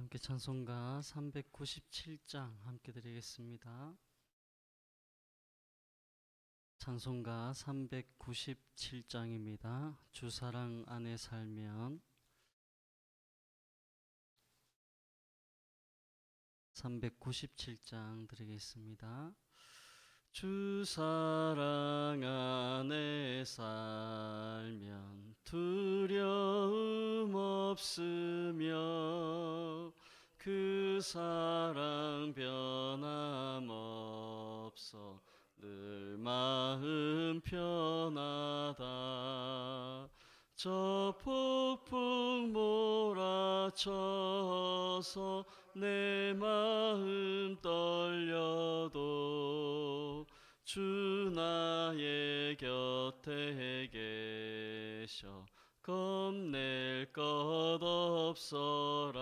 함께 찬송가 397장 함께 드리겠습니다. 찬송가 397장입니다. 주 사랑 안에 살면. 397장 드리겠습니다. 주 사랑 안에 살면 두려움 없으며 그 사랑 변함없어 늘 마음 편하다. 저 폭풍 몰아쳐서 내 마음 떨려도 주 나의 곁에 계셔 겁낼 것 없어라.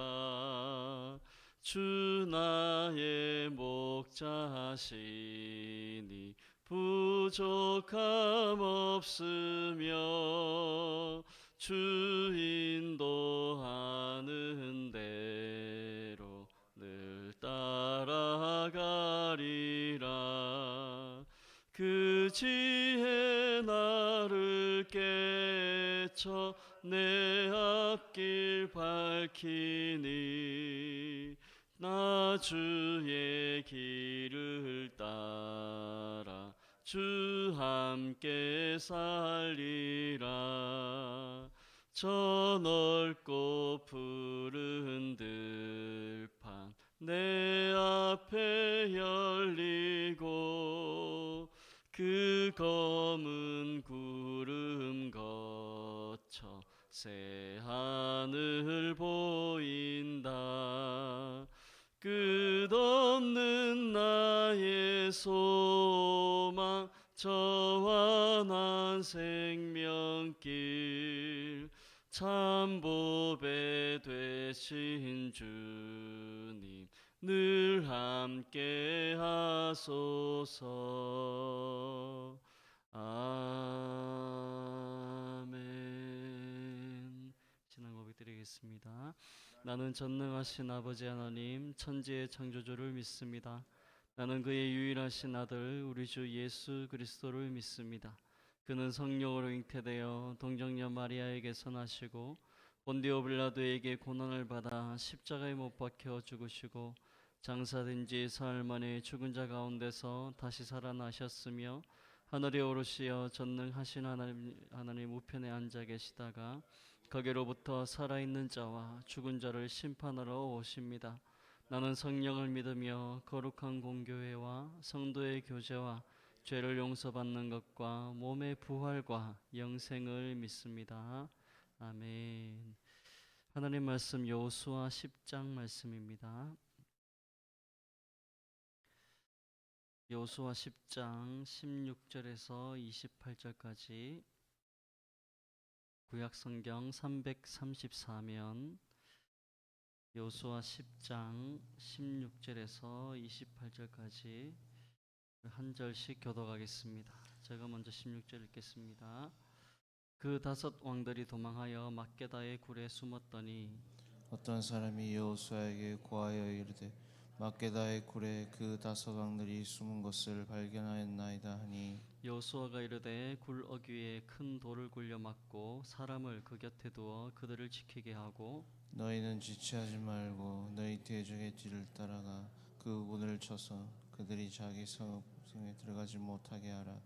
주 나의 목자시니 부족함 없으며 주 인도하는 대로 늘 따라가리라. 그 지혜 나를 깨쳐 내 앞길 밝히니 나 주의 길을 따라 주 함께 살리라. 저 넓고 푸른 들판 내 앞에 열리고 그 검은 구름 거쳐 새 하늘 보인다. 끝없는 나의 소망 저와 난 생명길 참 보배 되신 주님 늘 함께 하소서. 아멘. 신앙 고백 드리겠습니다. 나는 전능하신 아버지 하나님 천지의 창조주를 믿습니다. 나는 그의 유일하신 아들 우리 주 예수 그리스도를 믿습니다. 그는 성령으로 잉태되어 동정녀 마리아에게서 나시고 본디오 빌라도에게 고난을 받아 십자가에 못 박혀 죽으시고 장사된 지 사흘 만에 죽은 자 가운데서 다시 살아나셨으며 하늘에 오르시어 전능하신 하나님 우편에 앉아 계시다가 거기로부터 살아있는 자와 죽은 자를 심판하러 오십니다. 나는 성령을 믿으며 거룩한 공교회와 성도의 교제와 죄를 용서받는 것과 몸의 부활과 영생을 믿습니다. 아멘. 하나님 말씀 여호수아 10장 말씀입니다. 여호수아 10장 16절에서 28절까지 구약성경 334면 여호수아 10장 16절에서 28절까지 한 절씩 교독하겠습니다. 제가 먼저 16절 읽겠습니다. 그 다섯 왕들이 도망하여 막게다의 굴에 숨었더니 어떤 사람이 여호수아에게 고하여 이르되 막게다의 굴에 그 다섯 왕들이 숨은 것을 발견하였나이다 하니 여호수아가 이르되 굴 어귀에 큰 돌을 굴려 막고 사람을 그 곁에 두어 그들을 지키게 하고 너희는 지체하지 말고 너희 대적의 뒤를 따라가 그 문을 쳐서 그들이 자기 성읍에 들어가지 못하게 하라.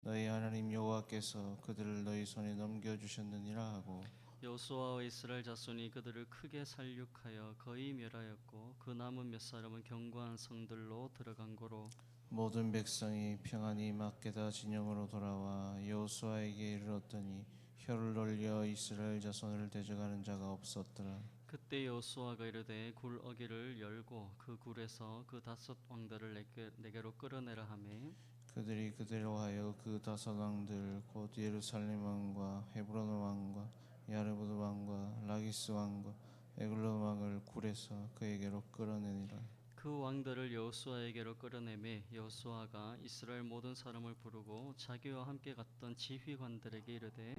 너희 하나님 여호와께서 그들을 너희 손에 넘겨주셨느니라 하고 여호수아와 이스라엘 자손이 그들을 크게 살육하여 거의 멸하였고 그 남은 몇 사람은 견고한 성들로 들어간 고로 모든 백성이 평안히 막게다 진영으로 돌아와 여호수아에게 이르렀더니 혀를 놀려 이스라엘 자손을 대적하는 자가 없었더라. 그때 여호수아가 이르되 굴 어귀를 열고 그 굴에서 그 다섯 왕들을 내게로 끌어내라 하매 그들이 그대로 하여 그 다섯 왕들 곧 예루살렘 왕과 헤브론 왕과 야르무드 왕과 라기스 왕과 에글론 왕을 굴에서 그에게로 끌어내니라. 그 왕들을 여호수아에게로 끌어내매 여호수아가 이스라엘 모든 사람을 부르고 자기와 함께 갔던 지휘관들에게 이르되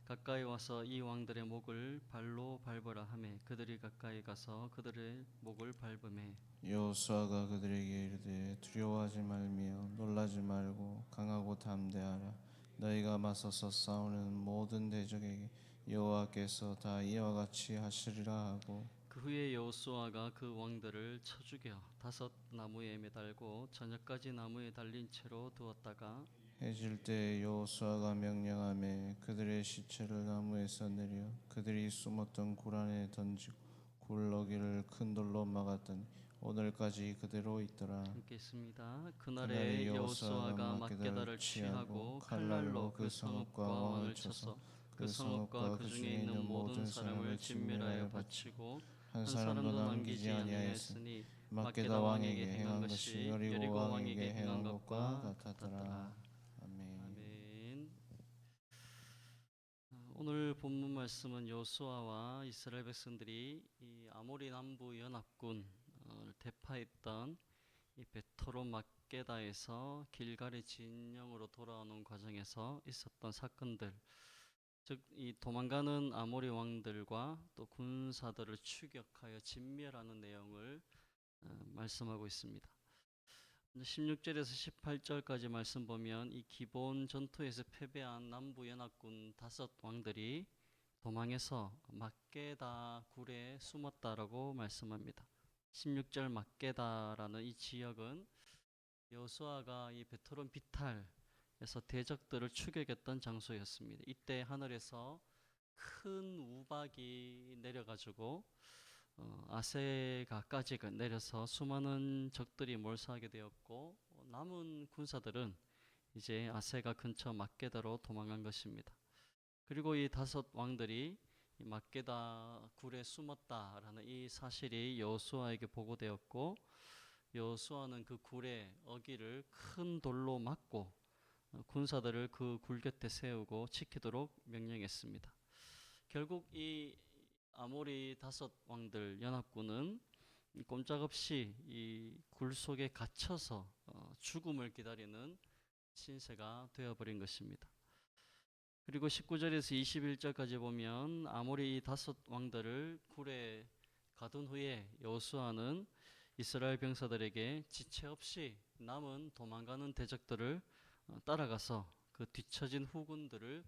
가까이 와서 이 왕들의 목을 발로 밟으라 하매 그들이 가까이 가서 그들의 목을 밟음에 여호수아가 그들에게 이르되 두려워하지 말며 놀라지 말고 강하고 담대하라. 너희가 맞서서 싸우는 모든 대적에게 여호와께서 다 이와 같이 하시리라 하고 그 후에 여호수아가 그 왕들을 쳐 죽여 다섯 나무에 매달고 저녁까지 나무에 달린 채로 두었다가 해질 때 여호수아가 명령하매 그들의 시체를 나무에서 내려 그들이 숨었던 굴 안에 던지고 굴러기를 큰 돌로 막았더니 오늘까지 그대로 있더라. 함께 있습니다. 그날에 그날에 여호수아가 여호수아가 막게다를 막게다를 취하고 취하고 칼날로 칼날로 그 그 성읍과 성읍과 왕을 왕을 쳐서 쳐서 그 그 성읍과 성읍과 그 그 중에 중에 있는 있는 모든 모든 사람을 사람을 진멸하여 진멸하여 바치고 바치고 한 한 사람도 사람도 남기지 남기지 아니하였으니 아니하였으니 막게다 막게다 왕에게 왕에게 행한 행한 것이 것이 여리고 여리고 왕에게 왕에게 행한 행한 것과 것과 같았더라. 같았더라. 아멘. 아멘. 오늘 본문 말씀은 여호수아와 이스라엘 백성들이 이 아모리 남부 연합군을 대파했던 이 베토로 막게다에서 길갈의 진영으로 돌아오는 과정에서 있었던 사건들, 즉 이 도망가는 아모리 왕들과 또 군사들을 추격하여 진멸하는 내용을 말씀하고 있습니다. 16절에서 18절까지 말씀 보면 이 기본 전투에서 패배한 남부 연합군 다섯 왕들이 도망해서 막게다 굴에 숨었다라고 말씀합니다. 16절 막게다라는 이 지역은 여호수아가 이 베토론 비탈에서 대적들을 추격했던 장소였습니다. 이때 하늘에서 큰 우박이 내려가지고 아세가까지 내려서 수많은 적들이 몰수하게 되었고 남은 군사들은 이제 아세가 근처 막게다로 도망간 것입니다. 그리고 이 다섯 왕들이 이 막게다 굴에 숨었다라는 이 사실이 여호수아에게 보고되었고 여호수아는 그 굴의 어기를 큰 돌로 막고 군사들을 그 굴 곁에 세우고 지키도록 명령했습니다. 결국 이 아모리 다섯 왕들 연합군은 꼼짝없이 이 굴 속에 갇혀서 죽음을 기다리는 신세가 되어버린 것입니다. 그리고 19절에서 21절까지 보면 아모리 다섯 왕들을 굴에 가둔 후에 여호수아는 이스라엘 병사들에게 지체 없이 남은 도망가는 대적들을 따라가서 그 뒤처진 후군들을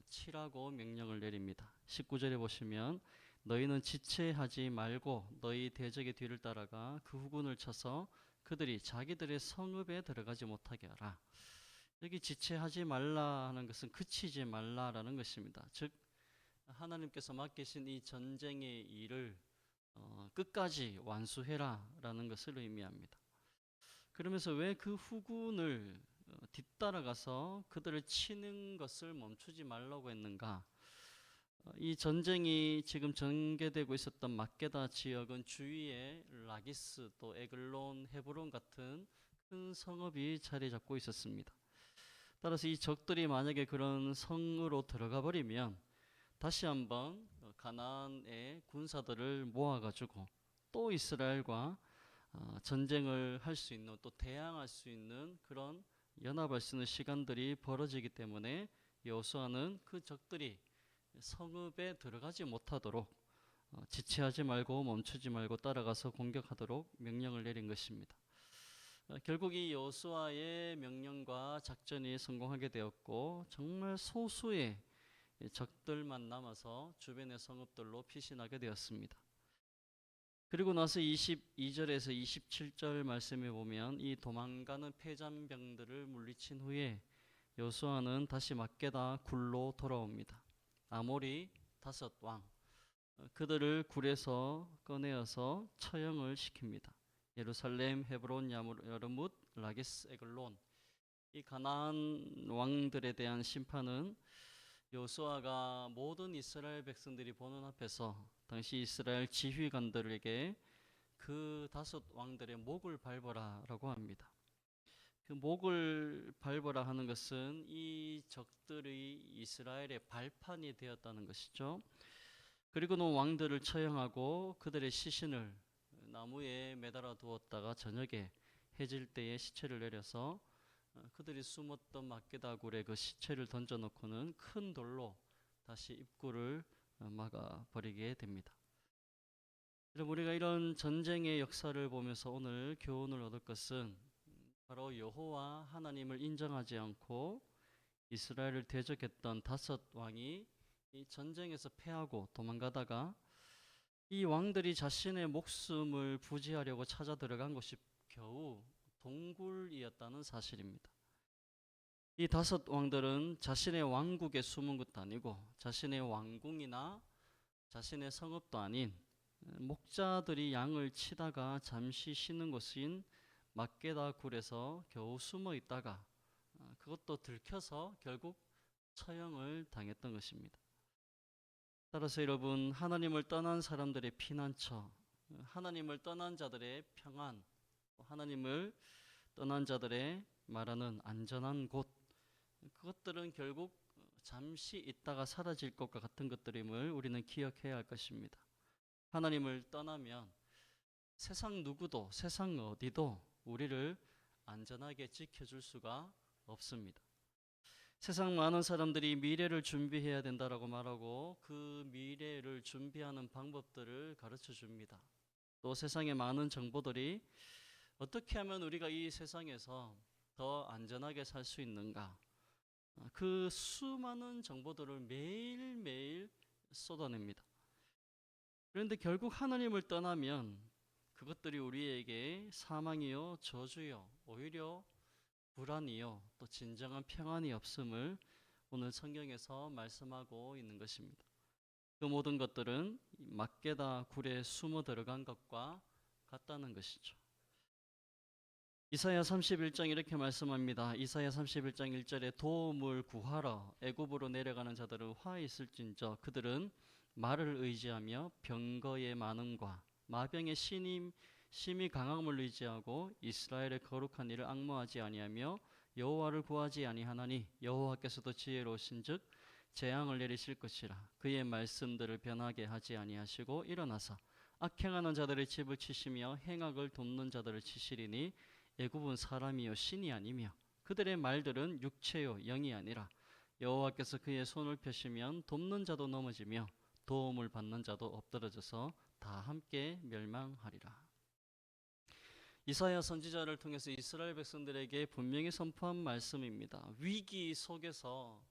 치라고 명령을 내립니다. 19절에 보시면 너희는 지체하지 말고 너희 대적의 뒤를 따라가 그 후군을 쳐서 그들이 자기들의 성읍에 들어가지 못하게 하라. 여기 지체하지 말라 하는 것은 그치지 말라라는 것입니다. 즉 하나님께서 맡기신 이 전쟁의 일을 끝까지 완수해라라는 것을 의미합니다. 그러면서 왜 그 후군을 뒤따라가서 그들을 치는 것을 멈추지 말라고 했는가? 이 전쟁이 지금 전개되고 있었던 막게다 지역은 주위에 라기스 또 에글론, 헤브론 같은 큰 성읍이 자리 잡고 있었습니다. 따라서 이 적들이 만약에 그런 성으로 들어가 버리면 다시 한번 가나안의 군사들을 모아가지고 또 이스라엘과 전쟁을 할 수 있는 또 대항할 수 있는 그런 연합할 수 있는 시간들이 벌어지기 때문에 여호수아는 그 적들이 성읍에 들어가지 못하도록 지체하지 말고 멈추지 말고 따라가서 공격하도록 명령을 내린 것입니다. 결국 이 여호수아의 명령과 작전이 성공하게 되었고 정말 소수의 적들만 남아서 주변의 성읍들로 피신하게 되었습니다. 그리고 나서 22절에서 27절 말씀에 보면 이 도망가는 패잔병들을 물리친 후에 여호수아는 다시 막게다 굴로 돌아옵니다. 아모리 다섯 왕 그들을 굴에서 꺼내어서 처형을 시킵니다. 예루살렘, 헤브론, 여르뭇, 라기스, 에글론 이 가나안 왕들에 대한 심판은 여호수아가 모든 이스라엘 백성들이 보는 앞에서 당시 이스라엘 지휘관들에게 그 다섯 왕들의 목을 밟아라라고 합니다. 그 목을 밟아라 하는 것은 이 적들의 이스라엘의 발판이 되었다는 것이죠. 그리고는 왕들을 처형하고 그들의 시신을 나무에 매달아 두었다가 저녁에 해질 때에 시체를 내려서 그들이 숨었던 막게다 굴에 그 시체를 던져놓고는 큰 돌로 다시 입구를 막아 버리게 됩니다. 여러분, 우리가 이런 전쟁의 역사를 보면서 오늘 교훈을 얻을 것은 바로 여호와 하나님을 인정하지 않고 이스라엘을 대적했던 다섯 왕이 이 전쟁에서 패하고 도망가다가 이 왕들이 자신의 목숨을 부지하려고 찾아 들어간 곳이 겨우 동굴이었다는 사실입니다. 이 다섯 왕들은 자신의 왕국에 숨은 것도 아니고 자신의 왕궁이나 자신의 성읍도 아닌 목자들이 양을 치다가 잠시 쉬는 곳인 막게다 굴에서 겨우 숨어 있다가 그것도 들켜서 결국 처형을 당했던 것입니다. 따라서 여러분, 하나님을 떠난 사람들의 피난처, 하나님을 떠난 자들의 평안, 하나님을 떠난 자들의 말하는 안전한 곳, 그것들은 결국 잠시 있다가 사라질 것과 같은 것들임을 우리는 기억해야 할 것입니다. 하나님을 떠나면 세상 누구도, 세상 어디도 우리를 안전하게 지켜줄 수가 없습니다. 세상 많은 사람들이 미래를 준비해야 된다라고 말하고 그 미래를 준비하는 방법들을 가르쳐 줍니다. 또 세상의 많은 정보들이 어떻게 하면 우리가 이 세상에서 더 안전하게 살 수 있는가, 그 수많은 정보들을 매일매일 쏟아냅니다. 그런데 결국 하나님을 떠나면 그것들이 우리에게 사망이요, 저주요, 오히려 불안이요, 또 진정한 평안이 없음을 오늘 성경에서 말씀하고 있는 것입니다. 그 모든 것들은 막게다 굴에 숨어 들어간 것과 같다는 것이죠. 이사야 31장 이렇게 말씀합니다. 이사야 31장 1절에 도움을 구하러 애굽으로 내려가는 자들은 화 있을진저 그들은 말을 의지하며 병거의 많음과 마병의 심히 강함을 의지하고 이스라엘의 거룩한 일을 앙모하지 아니하며 여호와를 구하지 아니하나니 여호와께서도 지혜로우신즉 재앙을 내리실 것이라. 그의 말씀들을 변하게 하지 아니하시고 일어나서 악행하는 자들의 집을 치시며 행악을 돕는 자들을 치시리니 애굽은 사람이요 신이 아니며 그들의 말들은 육체요 영이 아니라 여호와께서 그의 손을 펴시면 돕는 자도 넘어지며 도움을 받는 자도 엎드러져서 다 함께 멸망하리라. 이사야 선지자를 통해서 이스라엘 백성들에게 분명히 선포한 말씀입니다. 위기 속에서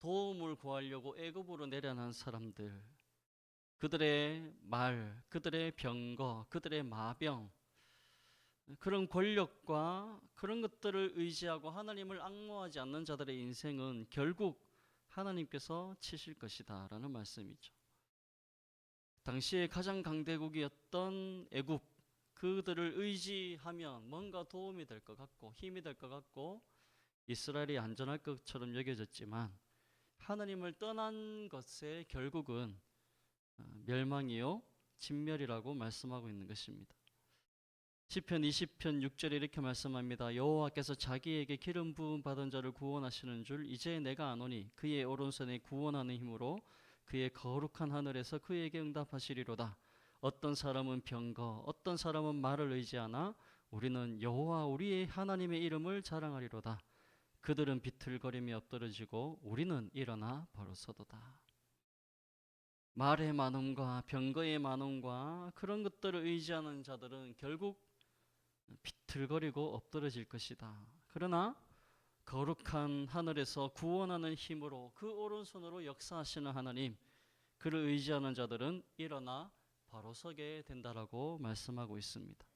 도움을 구하려고 애굽으로 내려난 사람들, 그들의 말, 그들의 병거, 그들의 마병, 그런 권력과 그런 것들을 의지하고 하나님을 앙모하지 않는 자들의 인생은 결국 하나님께서 치실 것이다 라는 말씀이죠. 당시에 가장 강대국이었던 애굽, 그들을 의지하면 뭔가 도움이 될 것 같고 힘이 될 것 같고 이스라엘이 안전할 것처럼 여겨졌지만 하나님을 떠난 것의 결국은 멸망이요 진멸이라고 말씀하고 있는 것입니다. 시편 20편 6절에 이렇게 말씀합니다. 여호와께서 자기에게 기름 부음 받은 자를 구원하시는 줄 이제 내가 아노니 그의 오른손에 구원하는 힘으로 그의 거룩한 하늘에서 그에게 응답하시리로다. 어떤 사람은 병거, 어떤 사람은 말을 의지하나 우리는 여호와 우리의 하나님의 이름을 자랑하리로다. 그들은 비틀거림에 엎드러지고 우리는 일어나 바로 서도다. 말의 많음과 병거의 많음과 그런 것들을 의지하는 자들은 결국 비틀거리고 엎드러질 것이다. 그러나 거룩한 하늘에서 구원하는 힘으로 그 오른손으로 역사하시는 하나님, 그를 의지하는 자들은 일어나 바로 서게 된다라고 말씀하고 있습니다.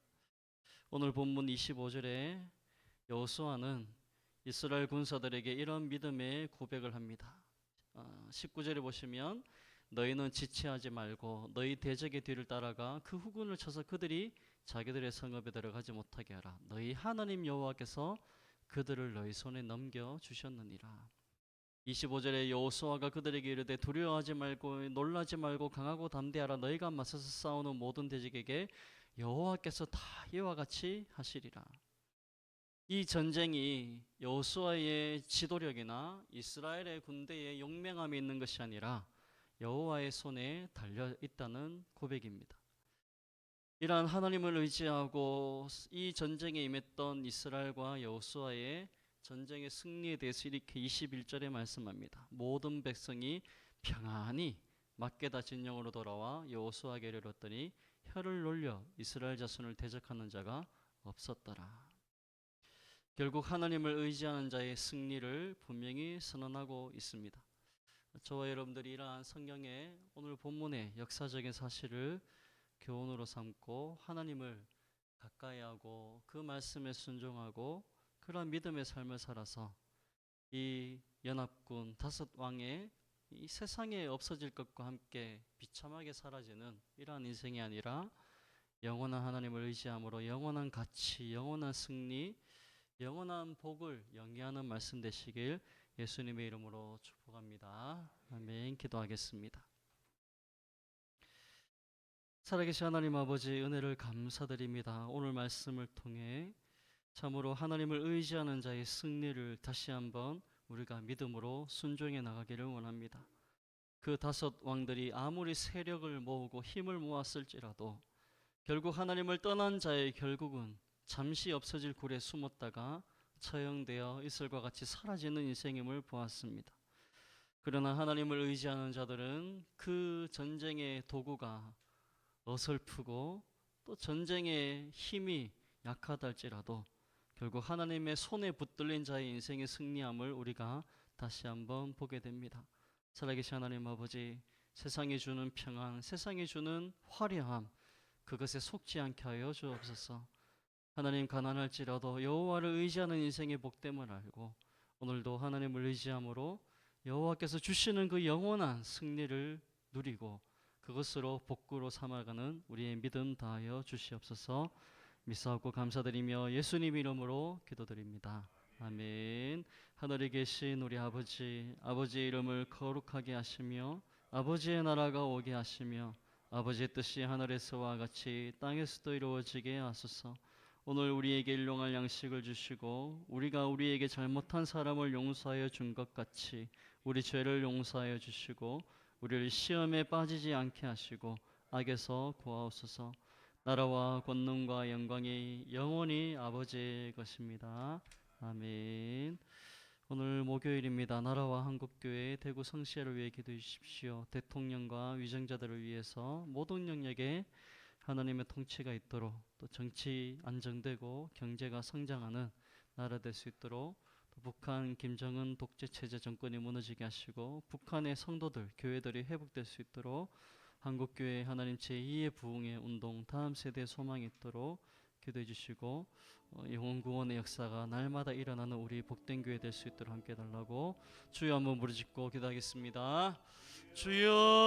오늘 본문 25절에 여호수아는 이스라엘 군사들에게 이런 믿음의 고백을 합니다. 19절에 보시면 너희는 지체하지 말고 너희 대적의 뒤를 따라가 그 후군을 쳐서 그들이 자기들의 성읍에 들어가지 못하게 하라. 너희 하나님 여호와께서 그들을 너희 손에 넘겨주셨느니라. 25절에 여호수아가 그들에게 이르되 두려워하지 말고 놀라지 말고 강하고 담대하라. 너희가 맞서서 싸우는 모든 대적에게 여호와께서 다 이와 같이 하시리라. 이 전쟁이 여호수아의 지도력이나 이스라엘의 군대의 용맹함이 있는 것이 아니라 여호와의 손에 달려 있다는 고백입니다. 이러한 하나님을 의지하고 이 전쟁에 임했던 이스라엘과 여호수아의 전쟁의 승리에 대해서 이렇게 21절에 말씀합니다. 모든 백성이 평안히 막게다 진영으로 돌아와 여호수아에게 이르렀더니 혀를 놀려 이스라엘 자손을 대적하는 자가 없었더라. 결국 하나님을 의지하는 자의 승리를 분명히 선언하고 있습니다. 저와 여러분들이 이러한 성경의 오늘 본문의 역사적인 사실을 교훈으로 삼고 하나님을 가까이 하고 그 말씀에 순종하고 그러한 믿음의 삶을 살아서 이 연합군 다섯 왕의 이 세상에 없어질 것과 함께 비참하게 사라지는 이러한 인생이 아니라 영원한 하나님을 의지함으로 영원한 가치, 영원한 승리, 영원한 복을 영위하는 말씀 되시길 예수님의 이름으로 축복합니다. 아멘. 기도하겠습니다. 살아계신 하나님 아버지, 은혜를 감사드립니다. 오늘 말씀을 통해 참으로 하나님을 의지하는 자의 승리를 다시 한번 우리가 믿음으로 순종해 나가기를 원합니다. 그 다섯 왕들이 아무리 세력을 모으고 힘을 모았을지라도 결국 하나님을 떠난 자의 결국은 잠시 없어질 굴에 숨었다가 처형되어 이슬과 같이 사라지는 인생임을 보았습니다. 그러나 하나님을 의지하는 자들은 그 전쟁의 도구가 어설프고 또 전쟁의 힘이 약하다 할지라도 결국 하나님의 손에 붙들린 자의 인생의 승리함을 우리가 다시 한번 보게 됩니다. 살아계신 하나님 아버지, 세상이 주는 평안, 세상이 주는 화려함, 그것에 속지 않게 하여 주옵소서. 하나님, 가난할지라도 여호와를 의지하는 인생의 복됨을 알고 오늘도 하나님을 의지함으로 여호와께서 주시는 그 영원한 승리를 누리고 그것으로 복구로 삼아가는 우리의 믿음 다하여 주시옵소서. 믿사옵고 감사드리며 예수님 이름으로 기도드립니다. 아멘. 하늘에 계신 우리 아버지, 아버지의 이름을 거룩하게 하시며 아버지의 나라가 오게 하시며 아버지의 뜻이 하늘에서와 같이 땅에서도 이루어지게 하소서. 오늘 우리에게 일용할 양식을 주시고 우리가 우리에게 잘못한 사람을 용서하여 준 것 같이 우리 죄를 용서하여 주시고 우리를 시험에 빠지지 않게 하시고 악에서 구하옵소서. 나라와 권능과 영광이 영원히 아버지의 것입니다. 아멘. 오늘 목요일입니다. 나라와 한국교회 대구 성시회를 위해 기도해 주십시오. 대통령과 위정자들을 위해서 모든 영역에 하나님의 통치가 있도록 또 정치 안정되고 경제가 성장하는 나라 될 수 있도록 또 북한 김정은 독재 체제 정권이 무너지게 하시고 북한의 성도들 교회들이 회복될 수 있도록 한국교회 하나님 제2의 부흥의 운동 다음 세대의 소망이 있도록 기도해 주시고 영혼 구원의 역사가 날마다 일어나는 우리 복된 교회 될 수 있도록 함께 해달라고 주여 한번 부르짖고 기도하겠습니다. 주여.